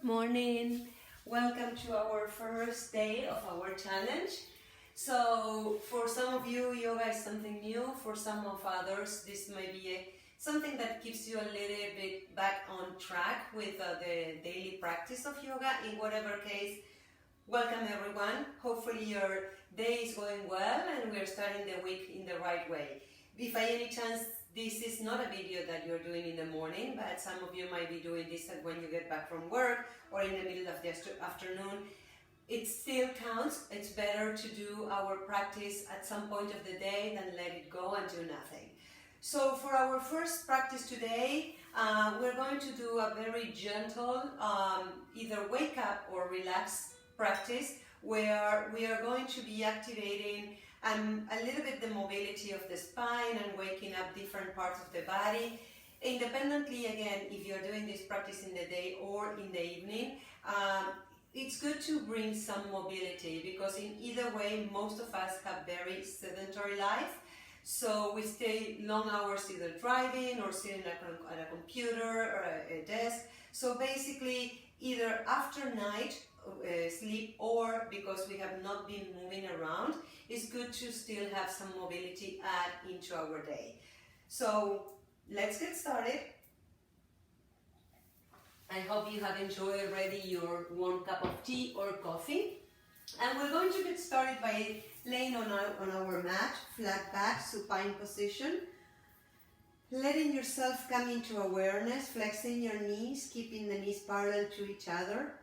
Good morning. Welcome to our first day of our challenge. So for some of you, yoga is something new. For some of others, this may be something that keeps you a little bit back on track with the daily practice of yoga. In whatever case, welcome everyone. Hopefully your day is going well and we're starting the week in the right way. If by any chance this is not a video that you're doing in the morning, but some of you might be doing this when you get back from work or in the middle of the afternoon, it still counts. It's better to do our practice at some point of the day than let it go and do nothing. So for our first practice today, we're going to do a very gentle, either wake up or relax practice, where we are going to be activating a little bit the mobility of the spine and waking up different parts of the body. Independently, again, if you're doing this practice in the day or in the evening, it's good to bring some mobility, because in either way, most of us have very sedentary life. So we stay long hours either driving or sitting at a computer or a desk. So basically, either after night sleep or because we have not been moving around, it's good to still have some mobility add into our day. So let's get started. I hope you have enjoyed already your warm cup of tea or coffee. And we're going to get started by laying on our mat, flat back, supine position. Letting yourself come into awareness, flexing your knees, keeping the knees parallel to each other.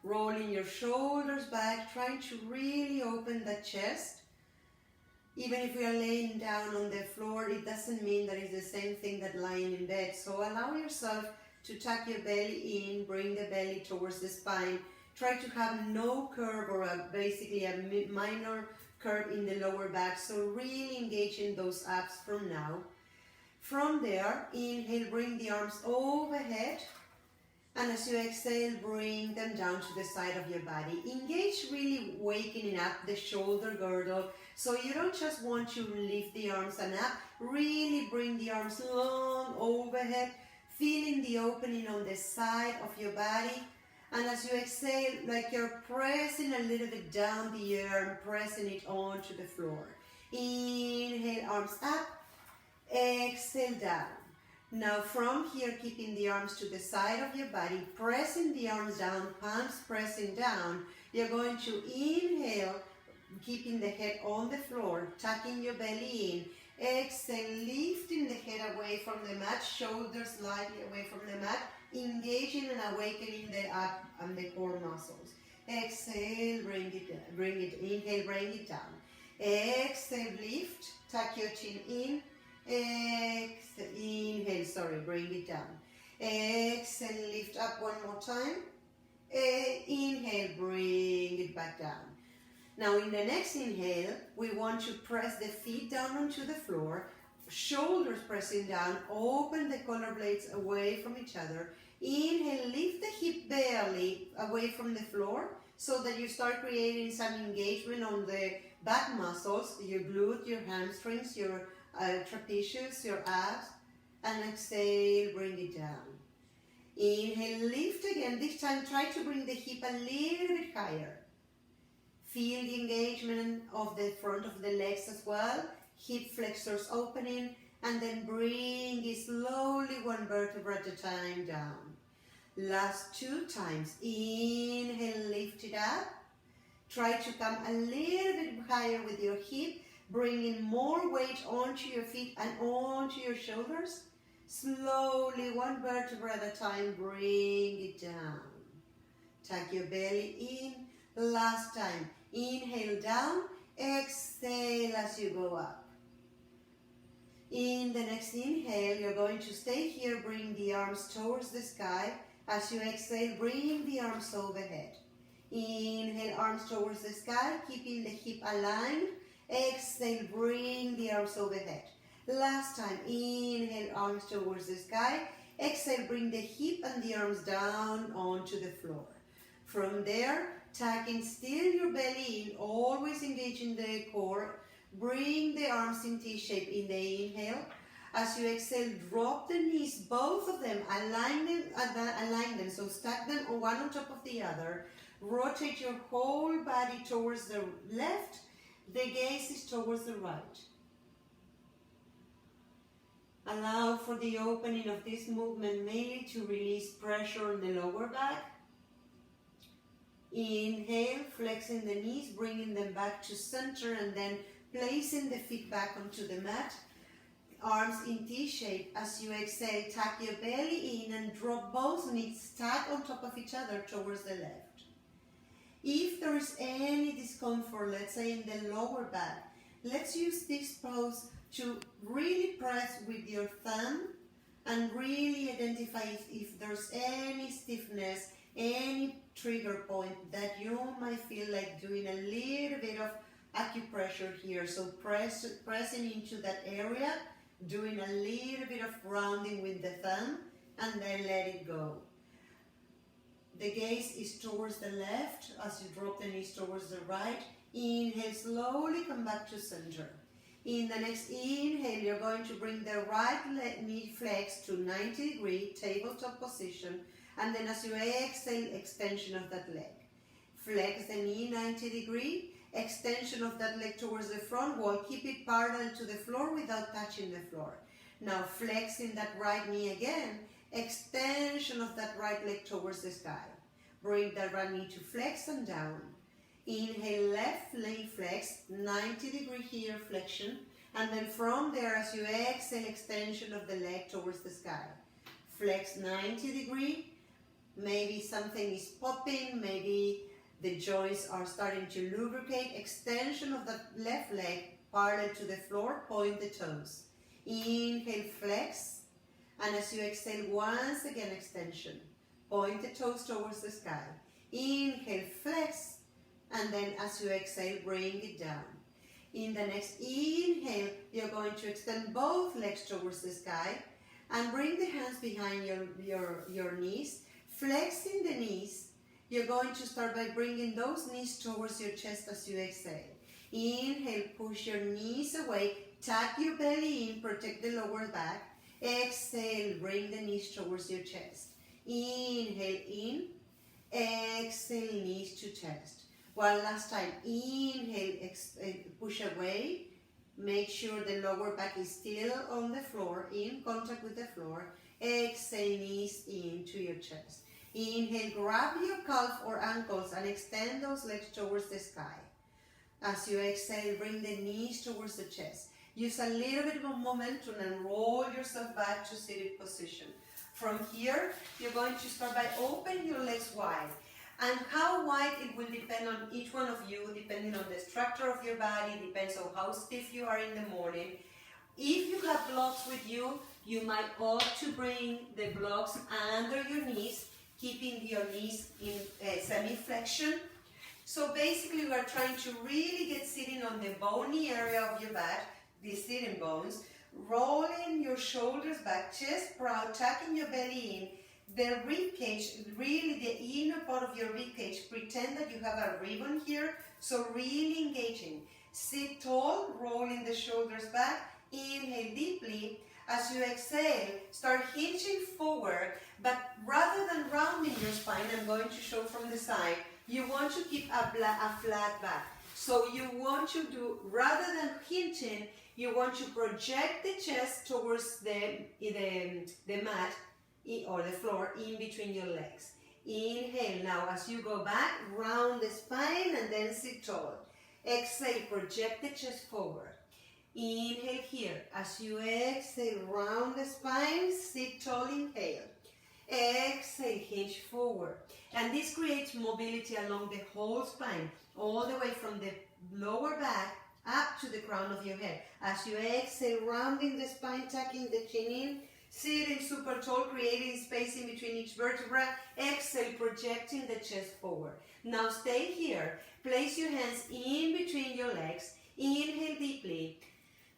Rolling your shoulders back, trying to really open the chest. Even if we are laying down on the floor, it doesn't mean that it's the same thing that lying in bed. So allow yourself to tuck your belly in, bring the belly towards the spine. Try to have no curve or basically a minor curve in the lower back. So really engage in those abs from now. From there, inhale, bring the arms overhead. And as you exhale, bring them down to the side of your body. Engage really wakening up the shoulder girdle. So you don't just want to lift the arms and up. Really bring the arms long overhead. Feeling the opening on the side of your body. And as you exhale, like you're pressing a little bit down the air and pressing it onto the floor. Inhale, arms up. Exhale, down. Now from here, keeping the arms to the side of your body, pressing the arms down, palms pressing down, you're going to inhale, keeping the head on the floor, tucking your belly in. Exhale, lifting the head away from the mat, shoulders slightly away from the mat, engaging and awakening the ab and the core muscles. Exhale, bring it down. Inhale, bring it down. Exhale, lift, tuck your chin in. Exhale, inhale, bring it down. Exhale, lift up one more time. Inhale, bring it back down. Now in the next inhale, we want to press the feet down onto the floor, shoulders pressing down, open the collar blades away from each other. Inhale, lift the hip barely away from the floor so that you start creating some engagement on the back muscles, your glute, your hamstrings, your trapezius, your abs, and exhale, bring it down. Inhale, lift again. This time, try to bring the hip a little bit higher. Feel the engagement of the front of the legs as well. Hip flexors opening, and then bring it slowly, one vertebra at a time, down. Last two times. Inhale, lift it up. Try to come a little bit higher with your hip, bringing more weight onto your feet and onto your shoulders. Slowly, one vertebra at a time, bring it down. Tuck your belly in. Last time. Inhale down. Exhale as you go up. In the next inhale, you're going to stay here. Bring the arms towards the sky. As you exhale, bring the arms overhead. Inhale, arms towards the sky, keeping the hip aligned. Exhale, bring the arms overhead. Last time, inhale, arms towards the sky. Exhale, bring the hip and the arms down onto the floor. From there, tucking still your belly in, always engaging the core. Bring the arms in T-shape in the inhale. As you exhale, drop the knees, both of them, align them, so stack them one on top of the other. Rotate your whole body towards the left, the gaze is towards the right. Allow for the opening of this movement mainly to release pressure on the lower back. Inhale, flexing the knees, bringing them back to center, and then placing the feet back onto the mat. Arms in T-shape. As you exhale, tuck your belly in and drop both knees stacked on top of each other towards the left. If there is any discomfort, let's say in the lower back, let's use this pose to really press with your thumb and really identify if there's any stiffness, any trigger point that you might feel like doing a little bit of acupressure here. So pressing into that area, doing a little bit of grounding with the thumb, and then let it go. The gaze is towards the left as you drop the knees towards the right. Inhale, slowly come back to center. In the next inhale, you're going to bring the right knee flex to 90-degree tabletop position, and then as you exhale, extension of that leg. Flex the knee 90-degree, extension of that leg towards the front wall. Keep it parallel to the floor without touching the floor. Now flexing that right knee again, extension of that right leg towards the sky. Bring that right knee to flex and down. Inhale, left leg flex, 90-degree here flexion, and then from there as you exhale, extension of the leg towards the sky. Flex 90-degree, maybe something is popping, maybe the joints are starting to lubricate. Extension of the left leg parallel to the floor, point the toes. Inhale, flex, and as you exhale, once again extension. Point the toes towards the sky. Inhale, flex, and then as you exhale, bring it down. In the next inhale, you're going to extend both legs towards the sky and bring the hands behind your knees. Flexing the knees, you're going to start by bringing those knees towards your chest as you exhale. Inhale, push your knees away, tuck your belly in, protect the lower back. Exhale, bring the knees towards your chest. Inhale in, exhale, knees to chest. One last time, inhale, push away. Make sure the lower back is still on the floor, in contact with the floor. Exhale, knees into your chest. Inhale, grab your calf or ankles and extend those legs towards the sky. As you exhale, bring the knees towards the chest. Use a little bit of momentum and roll yourself back to seated position. From here, you're going to start by opening your legs wide. And how wide it will depend on each one of you, depending on the structure of your body, depends on how stiff you are in the morning. If you have blocks with you, you might opt to bring the blocks under your knees, keeping your knees in semi-flexion. So basically we are trying to really get sitting on the bony area of your back, the sitting bones, rolling your shoulders back, chest proud, tucking your belly in. The rib cage, really the inner part of your rib cage, pretend that you have a ribbon here, so really engaging. Sit tall, rolling the shoulders back, inhale deeply. As you exhale, start hinging forward, but rather than rounding your spine, I'm going to show from the side, you want to keep a flat back. So you want to do, rather than hinging, you want to project the chest towards the mat, or the floor in between your legs. Inhale now as you go back, round the spine and then sit tall. Exhale, project the chest forward. Inhale here. As you exhale, round the spine, sit tall, inhale. Exhale, hinge forward. And this creates mobility along the whole spine, all the way from the lower back up to the crown of your head. As you exhale, rounding the spine, tucking the chin in, sitting super tall, creating space in between each vertebra. Exhale, projecting the chest forward. Now stay here. Place your hands in between your legs. Inhale deeply.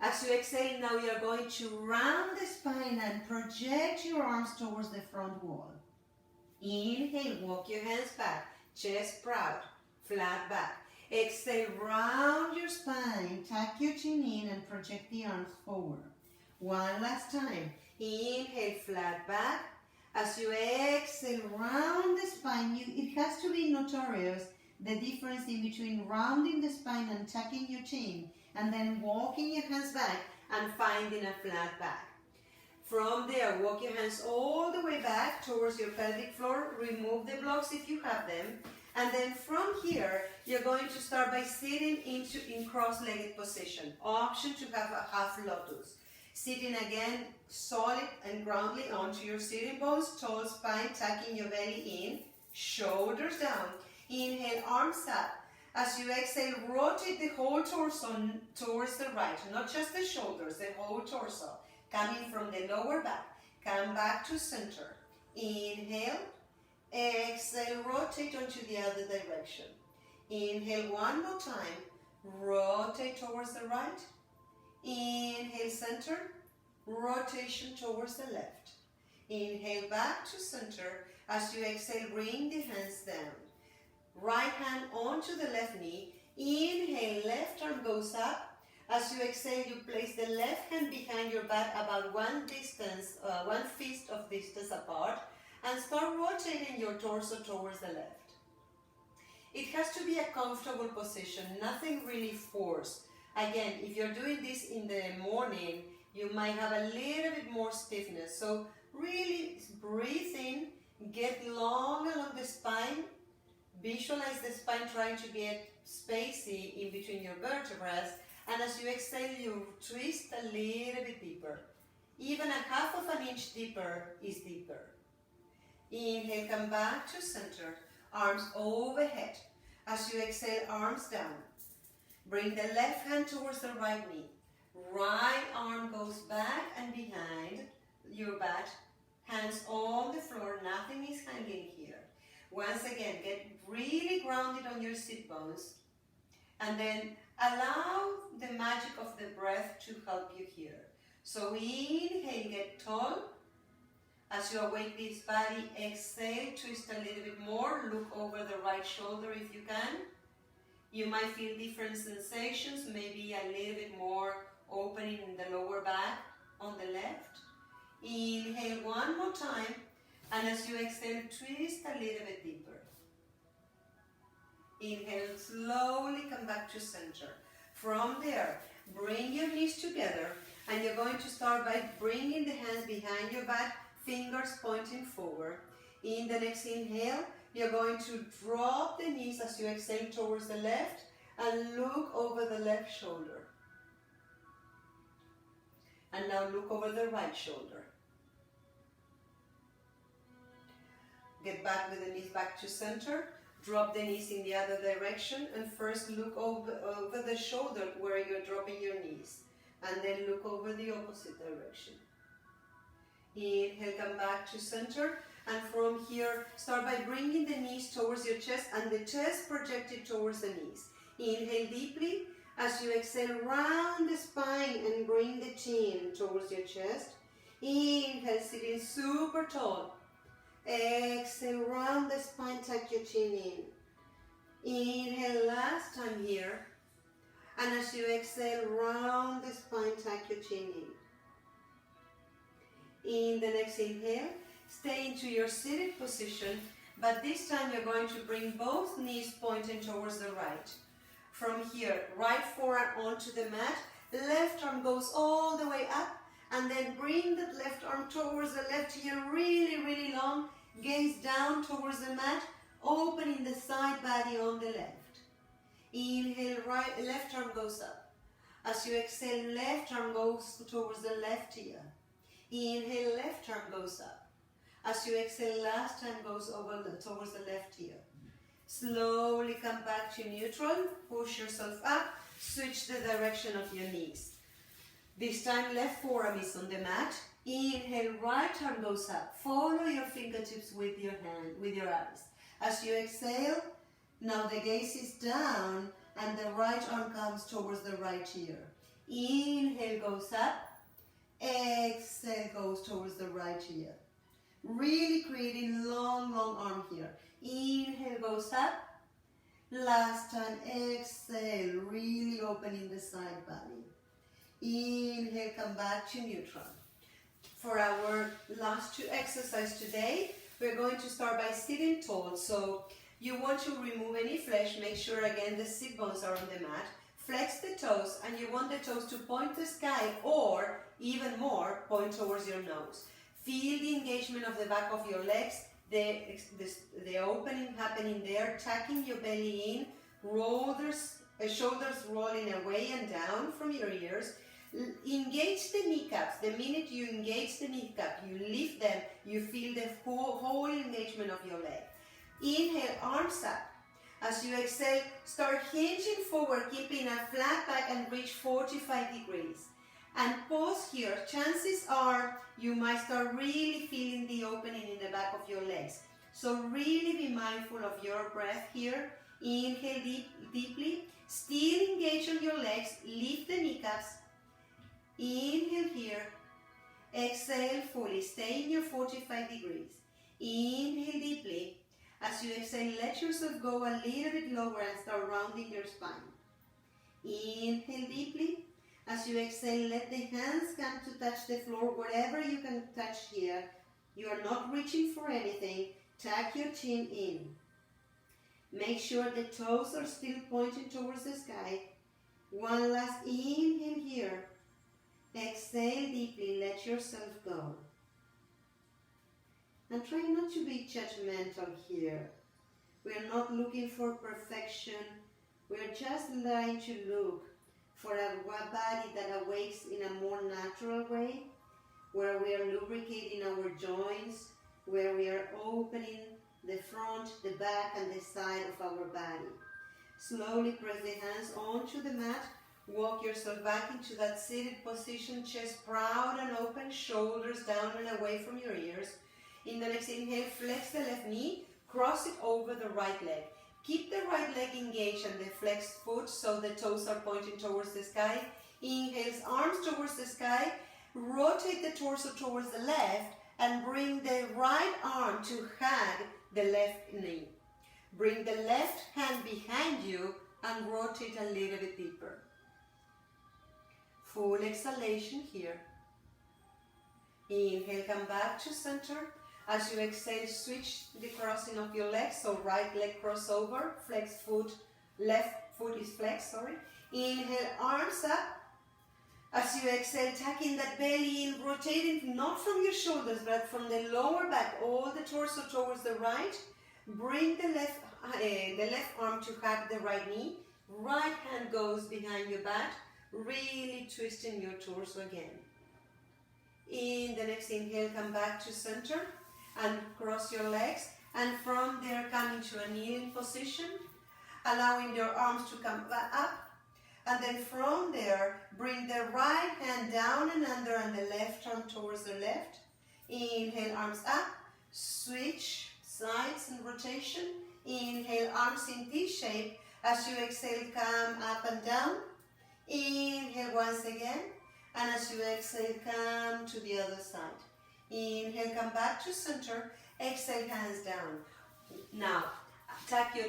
As you exhale, now you are going to round the spine and project your arms towards the front wall. Inhale, walk your hands back. Chest proud, flat back. Exhale, round your spine, tuck your chin in and project the arms forward. One last time. Inhale, flat back. As you exhale, round the spine. It has to be notorious, the difference in between rounding the spine and tucking your chin, and then walking your hands back and finding a flat back. From there, walk your hands all the way back towards your pelvic floor. Remove the blocks if you have them. And then from here, you're going to start by sitting in cross-legged position. Option to have a half lotus. Sitting again, solid and groundly onto your sitting bones, tall spine, tucking your belly in, shoulders down. Inhale, arms up. As you exhale, rotate the whole torso towards the right, not just the shoulders, the whole torso. Coming from the lower back, come back to center. Inhale, exhale, rotate onto the other direction. Inhale one more time, rotate towards the right. Inhale, center, rotation towards the left. Inhale, back to center. As you exhale, bring the hands down. Right hand onto the left knee. Inhale, left arm goes up. As you exhale, you place the left hand behind your back about one fist of distance apart, and start rotating your torso towards the left. It has to be a comfortable position, nothing really forced. Again, if you're doing this in the morning, you might have a little bit more stiffness. So really breathe in, get long along the spine, visualize the spine trying to get spacey in between your vertebrae. And as you exhale, you twist a little bit deeper. Even a half of an inch deeper is deeper. Inhale, come back to center. Arms overhead. As you exhale, arms down. Bring the left hand towards the right knee. Right arm goes back and behind your back. Hands on the floor, nothing is hanging here. Once again, get really grounded on your sit bones. And then allow the magic of the breath to help you here. So inhale, get tall. As you awake this body, exhale, twist a little bit more. Look over the right shoulder if you can. You might feel different sensations, maybe a little bit more opening in the lower back on the left. Inhale one more time. And as you exhale, twist a little bit deeper. Inhale, slowly come back to center. From there, bring your knees together, and you're going to start by bringing the hands behind your back, fingers pointing forward. In the next inhale, you're going to drop the knees as you exhale towards the left and look over the left shoulder. And now look over the right shoulder. Get back with the knees back to center. Drop the knees in the other direction, and first look over the shoulder where you're dropping your knees, and then look over the opposite direction. Inhale, come back to center, and from here start by bringing the knees towards your chest and the chest projected towards the knees. Inhale deeply. As you exhale, round the spine and bring the chin towards your chest. Inhale, sitting super tall. Exhale, round the spine, tuck your chin in. Inhale, last time here. And as you exhale, round the spine, tuck your chin in. In the next inhale, stay into your seated position, but this time you're going to bring both knees pointing towards the right. From here, right forearm onto the mat, left arm goes all the way up, and then bring that left arm towards the left here, really, really long. Gaze down towards the mat, opening the side body on the left. Inhale, left arm goes up. As you exhale, left arm goes towards the left ear. Inhale, left arm goes up. As you exhale, last time goes towards the left ear. Slowly come back to neutral, push yourself up, switch the direction of your knees. This time left forearm is on the mat. Inhale, right arm goes up. Follow your fingertips with your hand, with your eyes. As you exhale, now the gaze is down and the right arm comes towards the right ear. Inhale goes up. Exhale goes towards the right ear. Really creating long, long arm here. Inhale goes up. Last time, exhale, really opening the side body. Inhale, come back to neutral. For our last 2 exercises today, we're going to start by sitting tall. So you want to remove any flesh, make sure again the sit bones are on the mat. Flex the toes, and you want the toes to point to the sky, or even more, point towards your nose. Feel the engagement of the back of your legs, the opening happening there, tucking your belly in, shoulders rolling away and down from your ears. Engage the kneecaps. The minute you engage the kneecap, you lift them, you feel the whole engagement of your leg. Inhale, arms up. As you exhale, start hinging forward, keeping a flat back and reach 45 degrees. And pause here. Chances are you might start really feeling the opening in the back of your legs. So really be mindful of your breath here. Inhale deeply. Still engage on your legs. Lift the kneecaps. Inhale here. Exhale fully. Stay in your 45 degrees. Inhale deeply. As you exhale, let yourself go a little bit lower and start rounding your spine. Inhale deeply. As you exhale, let the hands come to touch the floor, wherever you can touch here. You are not reaching for anything. Tuck your chin in. Make sure the toes are still pointing towards the sky. One last inhale here. Exhale deeply, let yourself go. And try not to be judgmental here. We are not looking for perfection. We are just trying to look for a body that awakes in a more natural way, where we are lubricating our joints, where we are opening the front, the back, and the side of our body. Slowly press the hands onto the mat. Walk yourself back into that seated position, chest proud and open, shoulders down and away from your ears. In the next inhale, flex the left knee, cross it over the right leg. Keep the right leg engaged and the flexed foot so the toes are pointing towards the sky. Inhales, arms towards the sky. Rotate the torso towards the left and bring the right arm to hug the left knee. Bring the left hand behind you and rotate a little bit deeper. Full exhalation here. Inhale, come back to center. As you exhale, switch the crossing of your legs. So right leg crossover, flex foot, left foot is flexed, sorry. Inhale, arms up. As you exhale, tucking that belly in, rotating not from your shoulders, but from the lower back, all the torso towards the right. Bring the left arm to hug the right knee. Right hand goes behind your back, really twisting your torso again. In the next inhale, come back to center and cross your legs. And from there, come into a kneeling position, allowing your arms to come up. And then from there, bring the right hand down and under and the left arm towards the left. Inhale, arms up. Switch sides and rotation. Inhale, arms in T-shape. As you exhale, come up and down. Inhale once again. And as you exhale, come to the other side. Inhale, come back to center. Exhale, hands down. Now, tuck your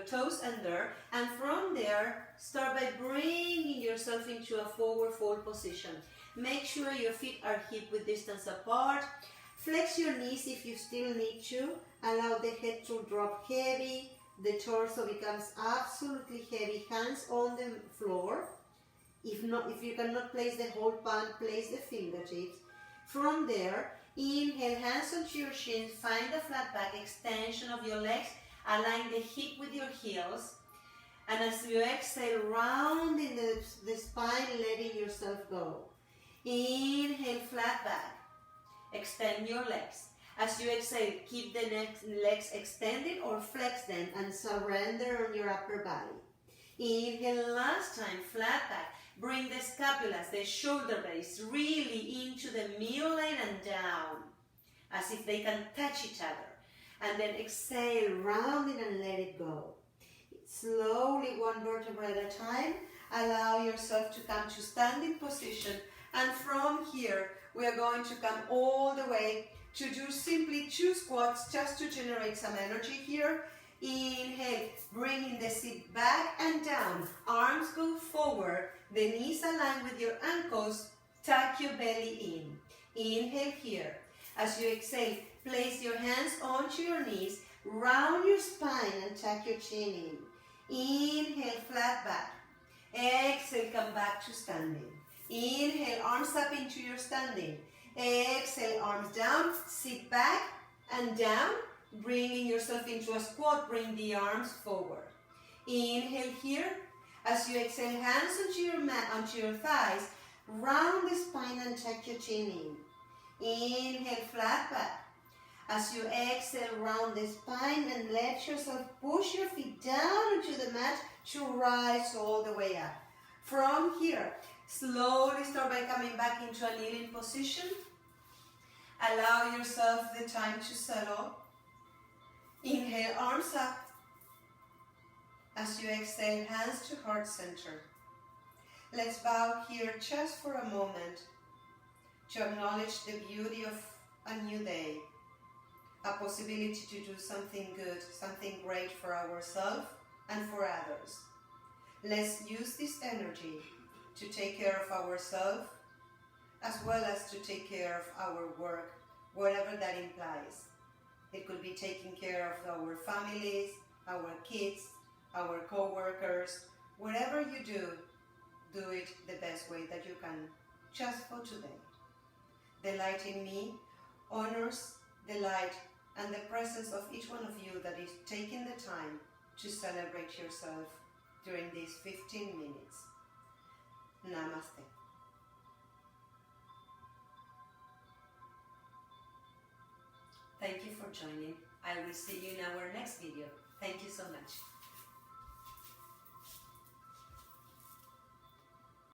toes under, and from there, start by bringing yourself into a forward fold position. Make sure your feet are hip-width distance apart. Flex your knees if you still need to. Allow the head to drop heavy. The torso becomes absolutely heavy. Hands on the floor. If you cannot place the whole palm, place the fingertips. From there, inhale, hands onto your shins, find the flat back, extension of your legs, align the hip with your heels. And as you exhale, rounding the spine, letting yourself go. Inhale, flat back, extend your legs. As you exhale, keep the legs extended or flex them and surrender on your upper body. Inhale, last time, flat back. Bring the scapulas, the shoulder blades, really into the middle line and down, as if they can touch each other. And then exhale, round it and let it go. Slowly, one vertebra at a time, allow yourself to come to standing position. And from here, we are going to come all the way to do simply 2 squats just to generate some energy here. Inhale, bringing the seat back and down. Arms go forward, the knees align with your ankles, tuck your belly in. Inhale here. As you exhale, place your hands onto your knees, round your spine and tuck your chin in. Inhale, flat back. Exhale, come back to standing. Inhale, arms up into your standing. Exhale, arms down, sit back and down, bringing yourself into a squat, bring the arms forward. Inhale here. As you exhale, hands onto your mat, onto your thighs, round the spine and tuck your chin in. Inhale, flat back. As you exhale, round the spine and let yourself push your feet down into the mat to rise all the way up. From here, slowly start by coming back into a kneeling position. Allow yourself the time to settle. Inhale, arms up. As you exhale, hands to heart center. Let's bow here just for a moment to acknowledge the beauty of a new day, a possibility to do something good, something great for ourselves and for others. Let's use this energy to take care of ourselves as well as to take care of our work, whatever that implies. It could be taking care of our families, our kids, our co-workers. Whatever you do, do it the best way that you can, just for today. The light in me honors the light and the presence of each one of you that is taking the time to celebrate yourself during these 15 minutes. Namaste. Thank you for joining. I will see you in our next video. Thank you so much.